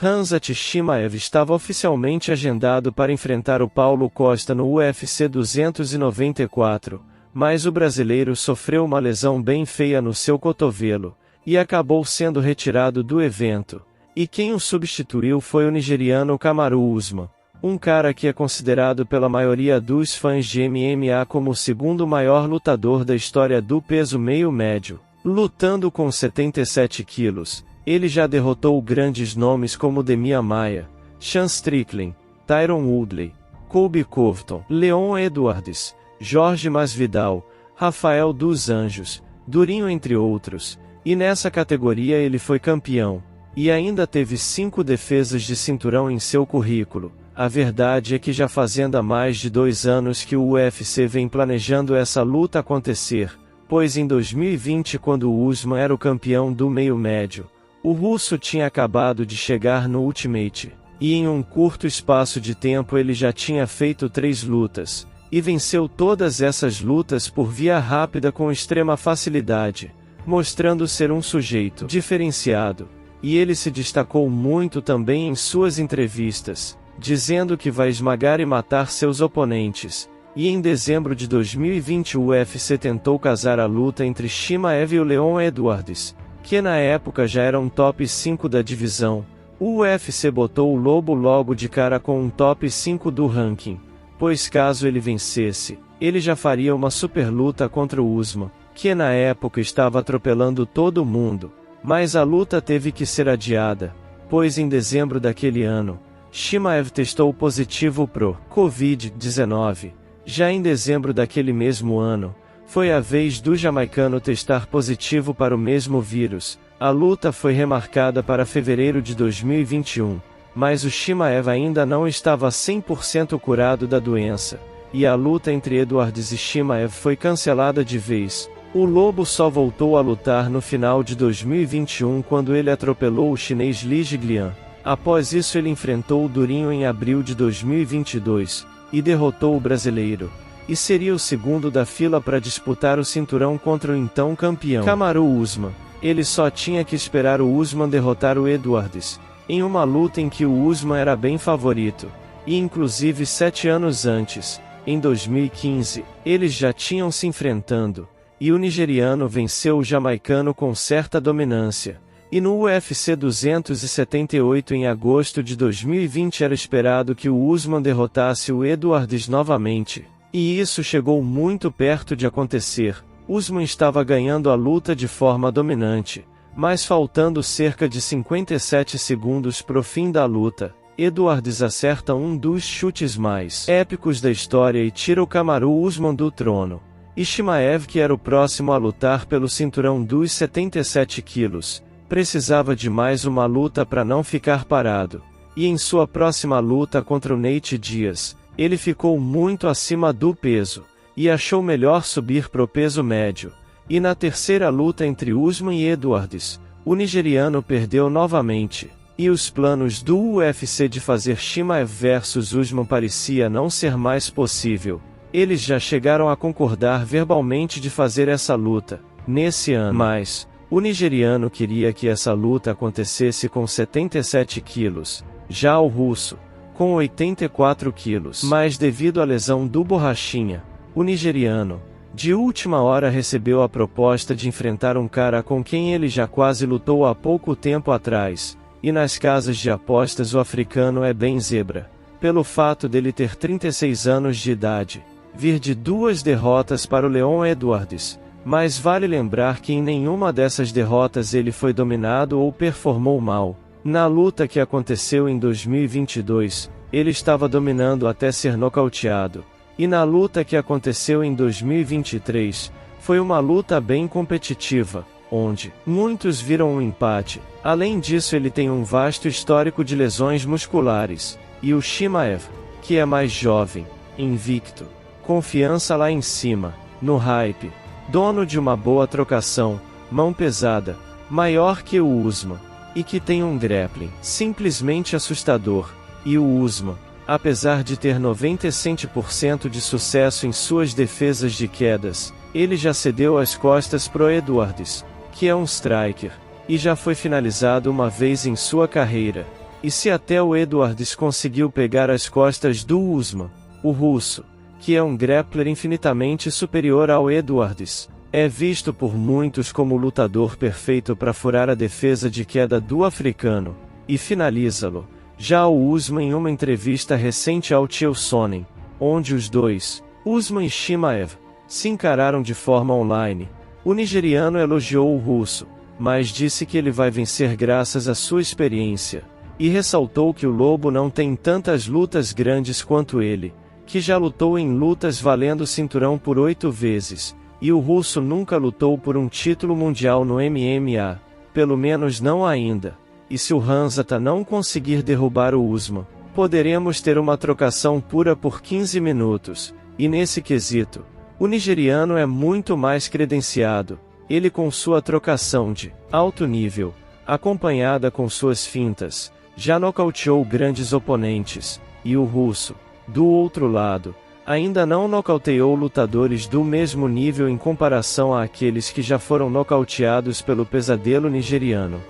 Khamzat Chimaev estava oficialmente agendado para enfrentar o Paulo Costa no UFC 294, mas o brasileiro sofreu uma lesão bem feia no seu cotovelo, e acabou sendo retirado do evento. E quem o substituiu foi o nigeriano Kamaru Usman, um cara que é considerado pela maioria dos fãs de MMA como o segundo maior lutador da história do peso meio-médio. Lutando com 77 quilos, ele já derrotou grandes nomes como Demian Maia, Sean Strickland, Tyron Woodley, Colby Covington, Leon Edwards, Jorge Masvidal, Rafael dos Anjos, Durinho entre outros, e nessa categoria ele foi campeão, e ainda teve 5 defesas de cinturão em seu currículo. A verdade é que já fazendo mais de 2 anos que o UFC vem planejando essa luta acontecer, pois em 2020 quando o Usman era o campeão do meio-médio, o russo tinha acabado de chegar no Ultimate, e em um curto espaço de tempo ele já tinha feito 3 lutas, e venceu todas essas lutas por via rápida com extrema facilidade, mostrando ser um sujeito diferenciado, e ele se destacou muito também em suas entrevistas, dizendo que vai esmagar e matar seus oponentes. E em dezembro de 2020 o UFC tentou casar a luta entre Chimaev e o Leon Edwards, que na época já era um top 5 da divisão. O UFC botou o Lobo logo de cara com um top 5 do ranking, pois caso ele vencesse, ele já faria uma super luta contra o Usman, que na época estava atropelando todo mundo. Mas a luta teve que ser adiada, pois em dezembro daquele ano, Chimaev testou positivo pro Covid-19. Já em dezembro daquele mesmo ano, foi a vez do jamaicano testar positivo para o mesmo vírus. A luta foi remarcada para fevereiro de 2021, mas o Chimaev ainda não estava 100% curado da doença, e a luta entre Edwards e Chimaev foi cancelada de vez. O Lobo só voltou a lutar no final de 2021 quando ele atropelou o chinês Li Jiglian. Após isso ele enfrentou o Durinho em abril de 2022, e derrotou o brasileiro, e seria o segundo da fila para disputar o cinturão contra o então campeão Kamaru Usman. Ele só tinha que esperar o Usman derrotar o Edwards, em uma luta em que o Usman era bem favorito, e inclusive 7 anos antes, em 2015, eles já tinham se enfrentando, e o nigeriano venceu o jamaicano com certa dominância. E no UFC 278 em agosto de 2020 era esperado que o Usman derrotasse o Edwards novamente, e isso chegou muito perto de acontecer. Usman estava ganhando a luta de forma dominante, mas faltando cerca de 57 segundos pro fim da luta, Edwards acerta um dos chutes mais épicos da história e tira o Kamaru Usman do trono. E Chimaev, que era o próximo a lutar pelo cinturão dos 77 quilos, precisava de mais uma luta para não ficar parado, e em sua próxima luta contra o Nate Diaz, ele ficou muito acima do peso, e achou melhor subir pro peso médio, e na terceira luta entre Usman e Edwards, o nigeriano perdeu novamente, e os planos do UFC de fazer Chimaev vs Usman parecia não ser mais possível. Eles já chegaram a concordar verbalmente de fazer essa luta, nesse ano, mas o nigeriano queria que essa luta acontecesse com 77 quilos, já o russo, com 84 quilos. Mas devido à lesão do Borrachinha, o nigeriano, de última hora recebeu a proposta de enfrentar um cara com quem ele já quase lutou há pouco tempo atrás, e nas casas de apostas o africano é bem zebra, pelo fato dele ter 36 anos de idade, vir de 2 derrotas para o Leon Edwards. Mas vale lembrar que em nenhuma dessas derrotas ele foi dominado ou performou mal. Na luta que aconteceu em 2022, ele estava dominando até ser nocauteado. E na luta que aconteceu em 2023, foi uma luta bem competitiva, onde muitos viram um empate. Além disso ele tem um vasto histórico de lesões musculares. E o Chimaev, que é mais jovem, invicto, confiança lá em cima, no hype, dono de uma boa trocação, mão pesada, maior que o Usman, e que tem um grappling simplesmente assustador. E o Usman, apesar de ter 97% de sucesso em suas defesas de quedas, ele já cedeu as costas pro Edwards, que é um striker, e já foi finalizado uma vez em sua carreira. E se até o Edwards conseguiu pegar as costas do Usman, o russo, que é um grappler infinitamente superior ao Edwards, é visto por muitos como o lutador perfeito para furar a defesa de queda do africano, e finaliza-lo. Já o Usman, em uma entrevista recente ao Chael Sonnen, onde os dois, Usman e Chimaev, se encararam de forma online, o nigeriano elogiou o russo, mas disse que ele vai vencer graças à sua experiência, e ressaltou que o lobo não tem tantas lutas grandes quanto ele, que já lutou em lutas valendo cinturão por 8 vezes, e o russo nunca lutou por um título mundial no MMA, pelo menos não ainda. E se o Hanzata não conseguir derrubar o Usman, poderemos ter uma trocação pura por 15 minutos, e nesse quesito, o nigeriano é muito mais credenciado, ele com sua trocação de alto nível, acompanhada com suas fintas, já nocauteou grandes oponentes, e o russo, do outro lado, ainda não nocauteou lutadores do mesmo nível em comparação àqueles que já foram nocauteados pelo pesadelo nigeriano.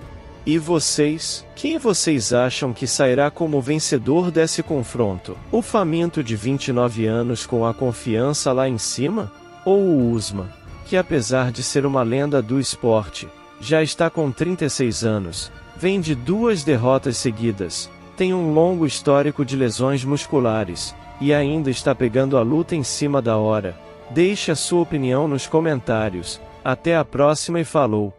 E vocês? Quem vocês acham que sairá como vencedor desse confronto? O faminto de 29 anos com a confiança lá em cima? Ou o Usman, que apesar de ser uma lenda do esporte, já está com 36 anos, vem de 2 derrotas seguidas, tem um longo histórico de lesões musculares, e ainda está pegando a luta em cima da hora? Deixe a sua opinião nos comentários. Até a próxima e falou!